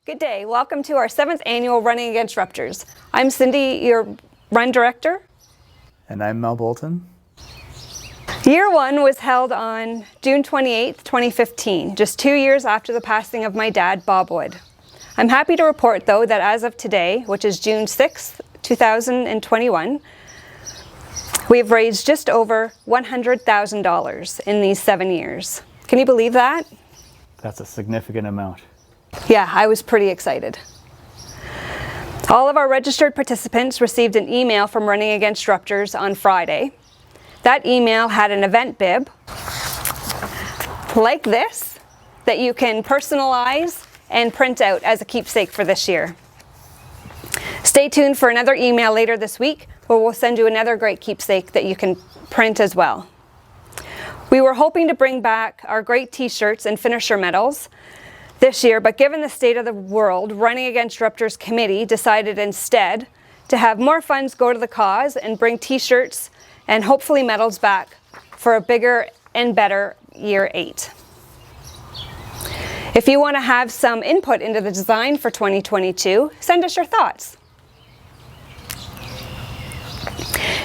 Good day. Welcome to our 7th annual Running Against Ruptures. I'm Cindy, your run director. And I'm Mel Bolton. Year 1 was held on June 28, 2015, just 2 years after the passing of my dad, Bob Wood. I'm happy to report, though, that as of today, which is June 6, 2021, we've raised just over $100,000 in these 7 years. Can you believe that? That's a significant amount. Yeah, I was pretty excited. All of our registered participants received an email from Running Against Ruptures on Friday. That email had an event bib like this that you can personalize and print out as a keepsake for this year. Stay tuned for another email later this week where we'll send you another great keepsake that you can print as well. We were hoping to bring back our great t-shirts and finisher medals this year, but given the state of the world, Running Against Ruptures Committee decided instead to have more funds go to the cause and bring t-shirts and hopefully medals back for a bigger and better year 8. If you want to have some input into the design for 2022, send us your thoughts.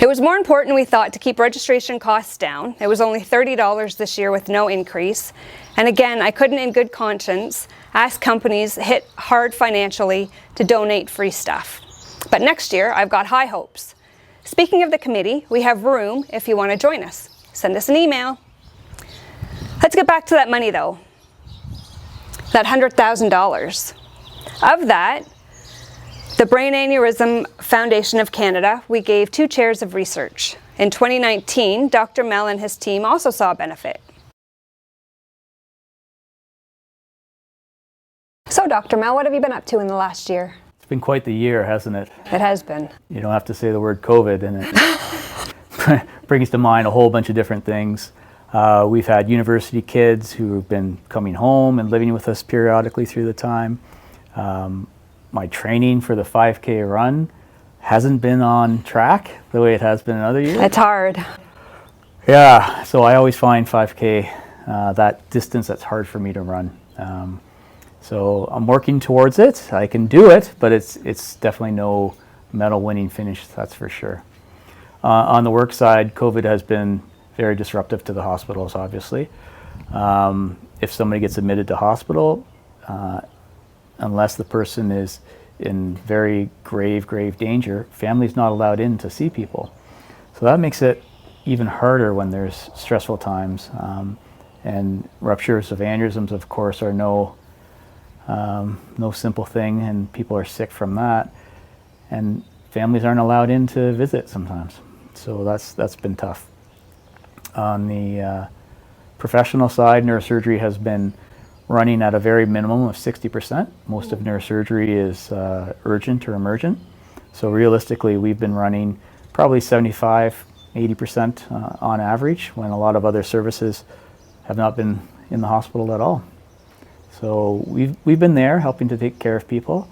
It was more important, we thought, to keep registration costs down. It was only $30 this year with no increase. And again, I couldn't in good conscience ask companies hit hard financially to donate free stuff. But next year, I've got high hopes. Speaking of the committee, we have room if you want to join us. Send us an email. Let's get back to that money though. That $100,000. Of that, the Brain Aneurysm Foundation of Canada, we gave 2 chairs of research. In 2019, Dr. Mel and his team also saw a benefit. So Dr. Mel, what have you been up to in the last year? It's been quite the year, hasn't it? It has been. You don't have to say the word COVID and it brings to mind a whole bunch of different things. We've had university kids who have been coming home and living with us periodically through the time. My training for the 5K run hasn't been on track the way it has been in other years. It's hard. Yeah, so I always find 5K, that distance that's hard for me to run. So I'm working towards it. I can do it, but it's definitely no medal winning finish, that's for sure. On the work side, COVID has been very disruptive to the hospitals, obviously. If somebody gets admitted to hospital, unless the person is in very grave danger, family's not allowed in to see people. So that makes it even harder when there's stressful times. And ruptures of aneurysms, of course, are no simple thing, and people are sick from that. And families aren't allowed in to visit sometimes. So that's been tough. On the professional side, neurosurgery has been running at a very minimum of 60%. Most of neurosurgery is urgent or emergent. So realistically, we've been running probably 75–80% on average, when a lot of other services have not been in the hospital at all. So we've been there helping to take care of people.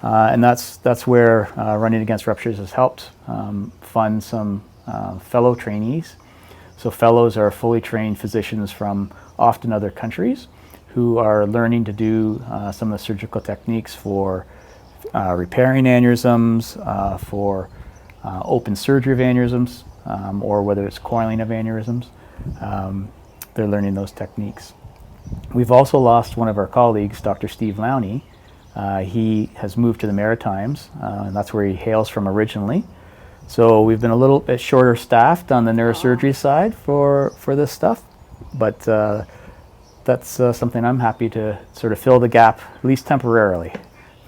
And that's where Running Against Ruptures has helped fund some fellow trainees. So fellows are fully trained physicians from often other countries who are learning to do some of the surgical techniques for repairing aneurysms, for open surgery of aneurysms, or whether it's coiling of aneurysms. They're learning those techniques. We've also lost one of our colleagues, Dr. Steve Lowney. He has moved to the Maritimes, and that's where he hails from originally. So we've been a little bit shorter staffed on the neurosurgery side for this stuff, but that's something I'm happy to sort of fill the gap, at least temporarily,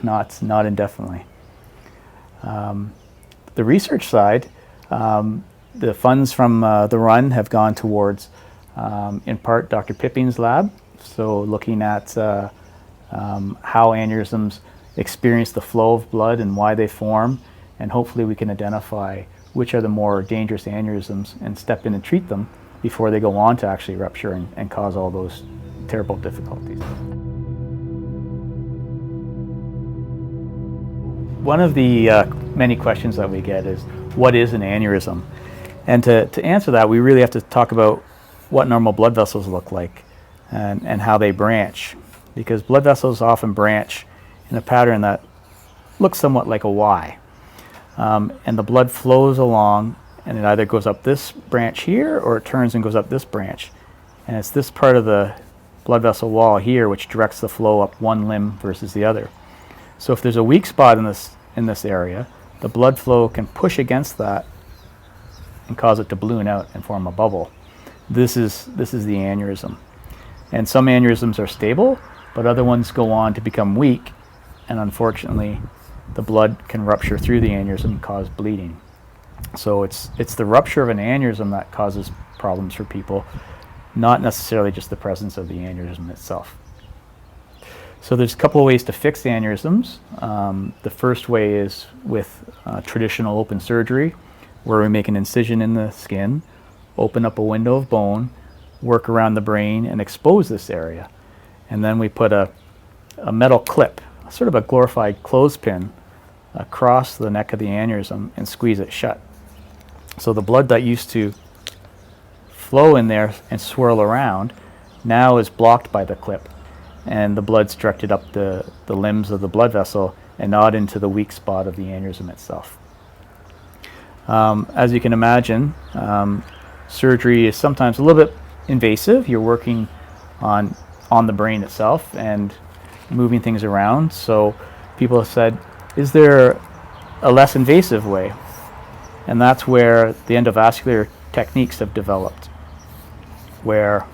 not indefinitely. The research side, the funds from the run have gone towards, in part, Dr. Pipping's lab, so looking at how aneurysms experience the flow of blood and why they form, and hopefully we can identify which are the more dangerous aneurysms and step in and treat them before they go on to actually rupture and cause all those terrible difficulties. One of the many questions that we get is, what is an aneurysm? And to answer that, we really have to talk about what normal blood vessels look like and how they branch. Because blood vessels often branch in a pattern that looks somewhat like a Y. And the blood flows along, and it either goes up this branch here or it turns and goes up this branch. And it's this part of the blood vessel wall here which directs the flow up one limb versus the other. So if there's a weak spot in this area, the blood flow can push against that and cause it to balloon out and form a bubble. This is the aneurysm. And some aneurysms are stable, but other ones go on to become weak, and unfortunately the blood can rupture through the aneurysm and cause bleeding. So it's the rupture of an aneurysm that causes problems for people, not necessarily just the presence of the aneurysm itself. So there's a couple of ways to fix aneurysms. The first way is with traditional open surgery, where we make an incision in the skin, open up a window of bone, work around the brain, and expose this area. And then we put a metal clip, sort of a glorified clothespin, across the neck of the aneurysm and squeeze it shut. So the blood that used to flow in there and swirl around now is blocked by the clip, and the blood's directed up the limbs of the blood vessel and not into the weak spot of the aneurysm itself. As you can imagine, surgery is sometimes a little bit invasive. You're working on the brain itself and moving things around. So people have said, is there a less invasive way? And that's where the endovascular techniques have developed, where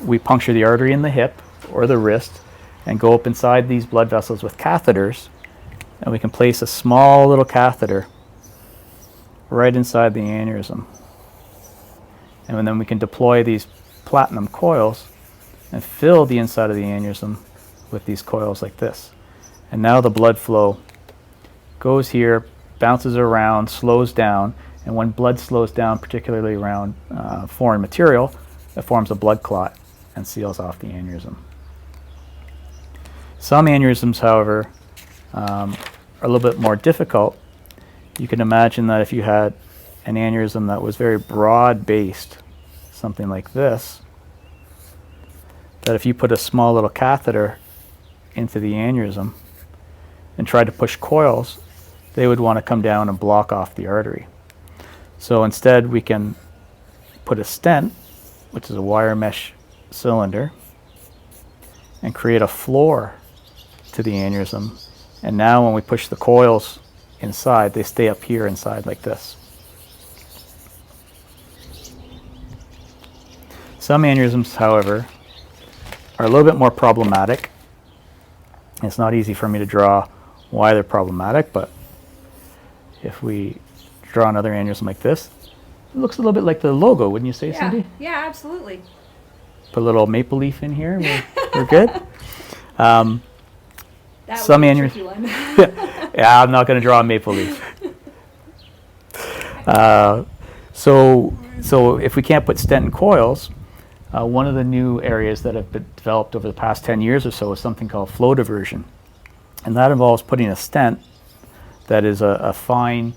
we puncture the artery in the hip or the wrist and go up inside these blood vessels with catheters, and we can place a small little catheter right inside the aneurysm. And then we can deploy these platinum coils and fill the inside of the aneurysm with these coils like this. And now the blood flow goes here, bounces around, slows down, and when blood slows down, particularly around foreign material, it forms a blood clot and seals off the aneurysm. Some aneurysms, however, are a little bit more difficult. You can imagine that if you had an aneurysm that was very broad-based, something like this, that if you put a small little catheter into the aneurysm and tried to push coils, they would want to come down and block off the artery. So instead we can put a stent, which is a wire mesh cylinder, and create a floor to the aneurysm. And now when we push the coils inside, they stay up here inside like this. Some aneurysms, however, are a little bit more problematic. It's not easy for me to draw why they're problematic, but if we draw another aneurysm like this, it looks a little bit like the logo, wouldn't you say, Cindy? Yeah, absolutely. Put a little maple leaf in here, we're good. That Some was a tricky one. Yeah, I'm not going to draw a maple leaf. So if we can't put stent and coils, one of the new areas that have been developed over the past 10 years or so is something called flow diversion. And that involves putting a stent that is a fine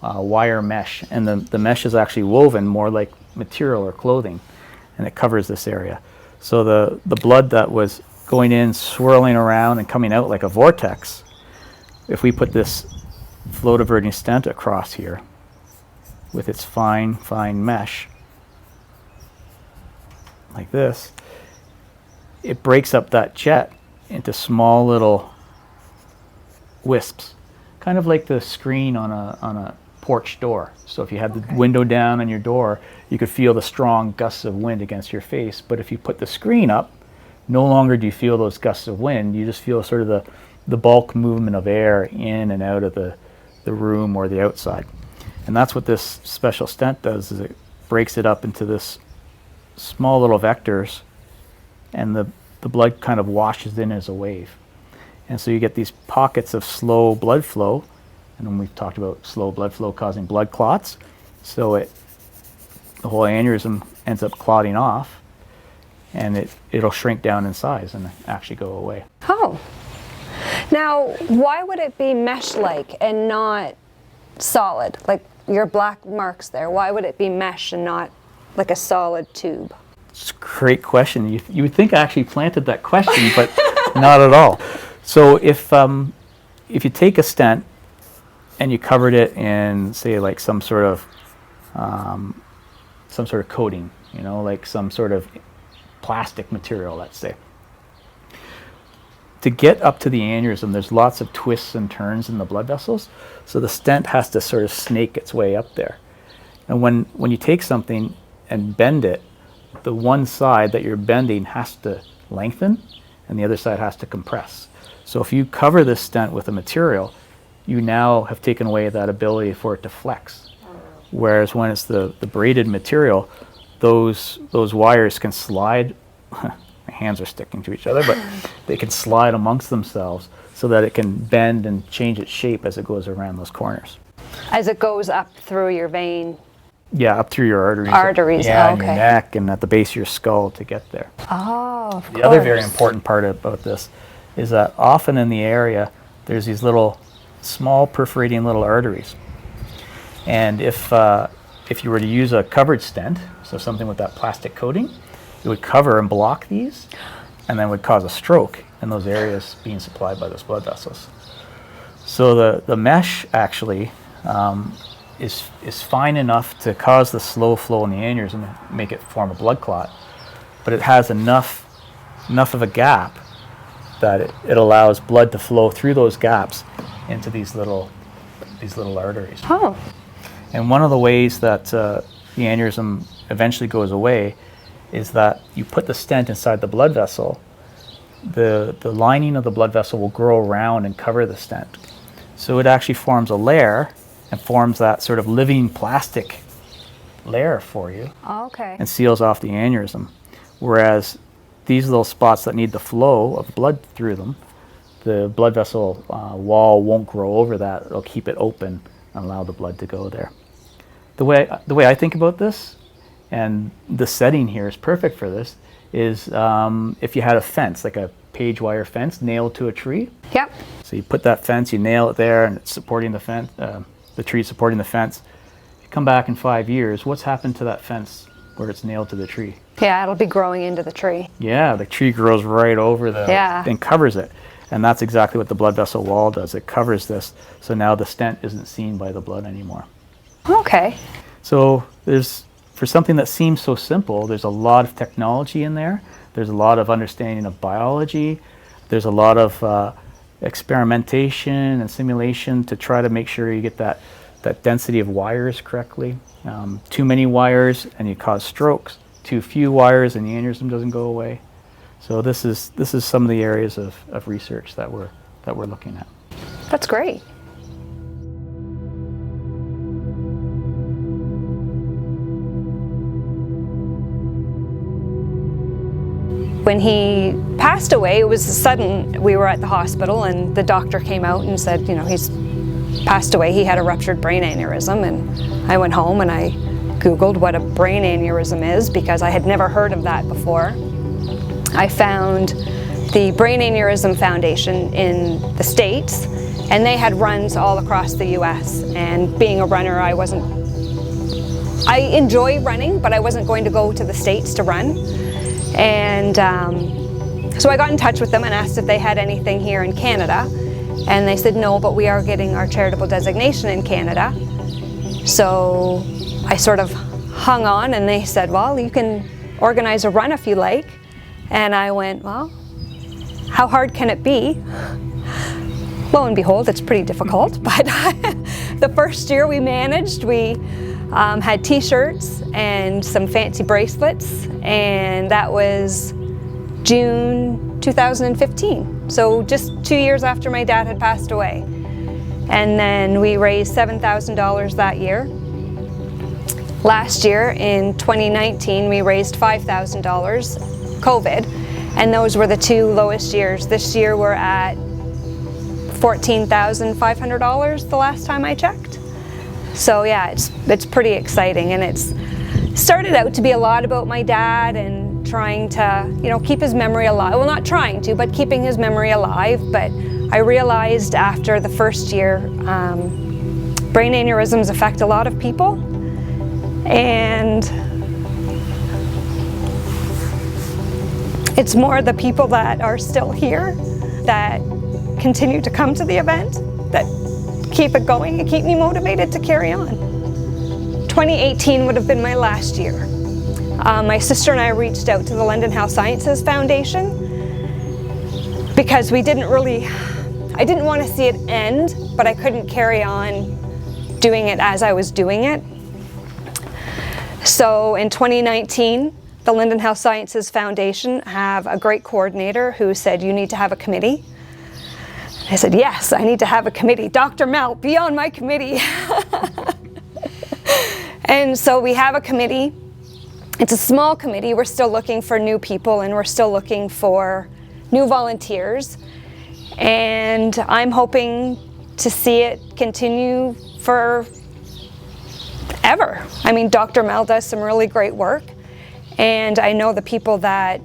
wire mesh, and the mesh is actually woven more like material or clothing, and it covers this area. So the blood that was going in, swirling around and coming out like a vortex, if we put this flow diverting stent across here with its fine mesh like this, it breaks up that jet into small little wisps, kind of like the screen on a porch door. So if you had the window down on your door, you could feel the strong gusts of wind against your face. But if you put the screen up, no longer do you feel those gusts of wind. You just feel sort of the bulk movement of air in and out of the room or the outside. And that's what this special stent does, is it breaks it up into this small little vectors, and the blood kind of washes in as a wave. And so you get these pockets of slow blood flow, and when we've talked about slow blood flow causing blood clots, so the whole aneurysm ends up clotting off, and it'll shrink down in size and actually go away. Oh. Now, why would it be mesh-like and not solid? Like your black marks there, why would it be mesh and not like a solid tube? It's a great question. You would think I actually planted that question, but not at all. So if you take a stent and you covered it in, say, like some sort of coating, you know, like some sort of plastic material, let's say. To get up to the aneurysm, there's lots of twists and turns in the blood vessels, so the stent has to sort of snake its way up there. And when you take something and bend it, the one side that you're bending has to lengthen and the other side has to compress. So if you cover this stent with a material, you now have taken away that ability for it to flex. Whereas when it's the braided material, those wires can slide. My hands are sticking to each other, but they can slide amongst themselves so that it can bend and change its shape as it goes around those corners. As it goes up through your vein? Yeah, up through your arteries. Arteries, yeah, oh, and okay. your neck and at the base of your skull to get there. Oh, of course. The other very important part about this is that often in the area, there's these little, small perforating little arteries. And if you were to use a covered stent, so something with that plastic coating, it would cover and block these, and then would cause a stroke in those areas being supplied by those blood vessels. So the mesh actually is fine enough to cause the slow flow in the aneurysm and make it form a blood clot, but it has enough of a gap that it allows blood to flow through those gaps into these little arteries. Oh. And one of the ways that the aneurysm eventually goes away is that you put the stent inside the blood vessel, the lining of the blood vessel will grow around and cover the stent. So it actually forms a layer and forms that sort of living plastic layer for you. Oh, okay. And seals off the aneurysm. Whereas these little spots that need the flow of blood through them, the blood vessel wall won't grow over that. It'll keep it open and allow the blood to go there. The way I think about this, and the setting here is perfect for this, is if you had a fence, like a page wire fence nailed to a tree. Yep. So you put that fence, you nail it there, and it's supporting the fence, the tree supporting the fence. You come back in 5 years, what's happened to that fence where it's nailed to the tree? Yeah, it'll be growing into the tree. Yeah, the tree grows right over and covers it. And that's exactly what the blood vessel wall does. It covers this, so now the stent isn't seen by the blood anymore. Okay. So for something that seems so simple, there's a lot of technology in there. There's a lot of understanding of biology. There's a lot of experimentation and simulation to try to make sure you get that density of wires correctly. Too many wires and you cause strokes. Too few wires and the aneurysm doesn't go away. So this is some of the areas of research that we're looking at. That's great. When he passed away, it was sudden. We were at the hospital and the doctor came out and said, you know, he's passed away. He had a ruptured brain aneurysm. And I went home and I Googled what a brain aneurysm is because I had never heard of that before. I found the Brain Aneurysm Foundation in the States, and they had runs all across the US. And being a runner, I enjoy running, but I wasn't going to go to the States to run. And so I got in touch with them and asked if they had anything here in Canada. And they said no, but we are getting our charitable designation in Canada. So I sort of hung on and they said, well, you can organize a run if you like. And I went, well, how hard can it be? Lo and behold, it's pretty difficult, but the first year we managed. We had t-shirts and some fancy bracelets, and that was June 2015. So just 2 years after my dad had passed away. And then we raised $7,000 that year. Last year, in 2019, we raised $5,000, COVID, and those were the two lowest years. This year we're at $14,500 the last time I checked. So yeah, it's pretty exciting, and it's started out to be a lot about my dad and trying to, you know, keep his memory alive. Well, not trying to, but keeping his memory alive. But I realized after the first year, brain aneurysms affect a lot of people, and it's more the people that are still here that continue to come to the event, that keep it going and keep me motivated to carry on. 2018 would have been my last year. My sister and I reached out to the London Health Sciences Foundation because I didn't want to see it end, but I couldn't carry on doing it as I was doing it. So in 2019, the London Health Sciences Foundation have a great coordinator who said, you need to have a committee. I said, yes, I need to have a committee. Dr. Mel, be on my committee. And so we have a committee. It's a small committee. We're still looking for new people and we're still looking for new volunteers. And I'm hoping to see it continue for ever. I mean, Dr. Mel does some really great work. And I know the people that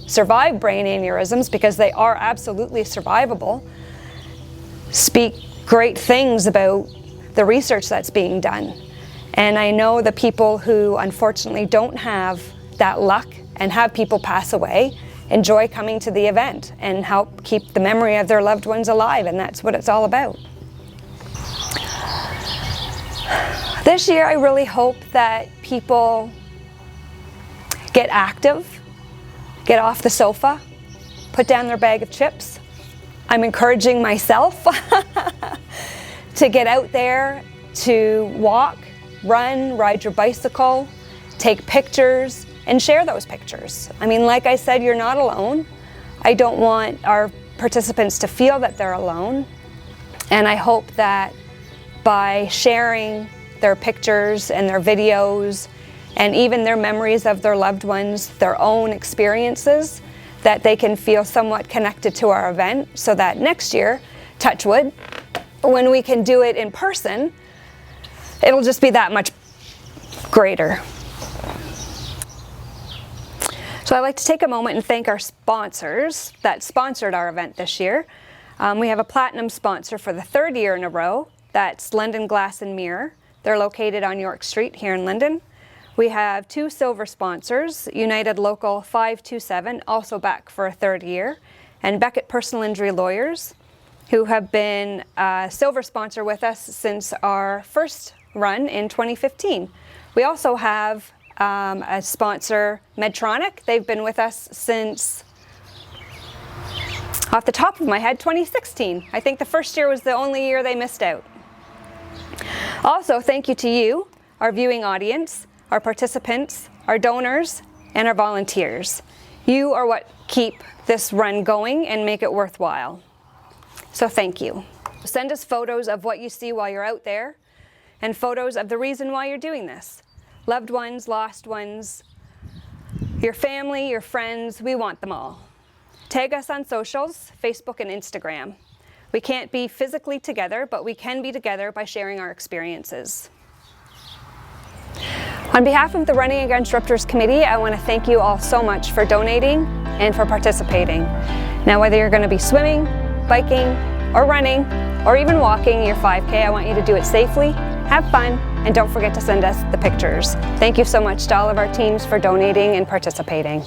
survive brain aneurysms, because they are absolutely survivable, speak great things about the research that's being done. And I know the people who unfortunately don't have that luck and have people pass away enjoy coming to the event and help keep the memory of their loved ones alive, and that's what it's all about. This year I really hope that people get active, get off the sofa, put down their bag of chips. I'm encouraging myself to get out there, to walk, run, ride your bicycle, take pictures, and share those pictures. I mean, like I said, you're not alone. I don't want our participants to feel that they're alone. And I hope that by sharing their pictures and their videos and even their memories of their loved ones, their own experiences, that they can feel somewhat connected to our event, so that next year, touch wood, when we can do it in person, it'll just be that much greater. So I'd like to take a moment and thank our sponsors that sponsored our event this year. We have a platinum sponsor for the third year in a row. That's London Glass and Mirror. They're located on York Street here in London. We have two silver sponsors, United Local 527, also back for a third year, and Beckett Personal Injury Lawyers, who have been a silver sponsor with us since our first run in 2015. We also have a sponsor, Medtronic. They've been with us since, off the top of my head, 2016. I think the first year was the only year they missed out. Also, thank you to you, our viewing audience, our participants, our donors, and our volunteers. You are what keep this run going and make it worthwhile. So thank you. Send us photos of what you see while you're out there and photos of the reason why you're doing this. Loved ones, lost ones, your family, your friends, we want them all. Tag us on socials, Facebook and Instagram. We can't be physically together, but we can be together by sharing our experiences. On behalf of the Running Against Ruptures Committee, I want to thank you all so much for donating and for participating. Now, whether you're going to be swimming, biking, or running, or even walking your 5K, I want you to do it safely, have fun, and don't forget to send us the pictures. Thank you so much to all of our teams for donating and participating.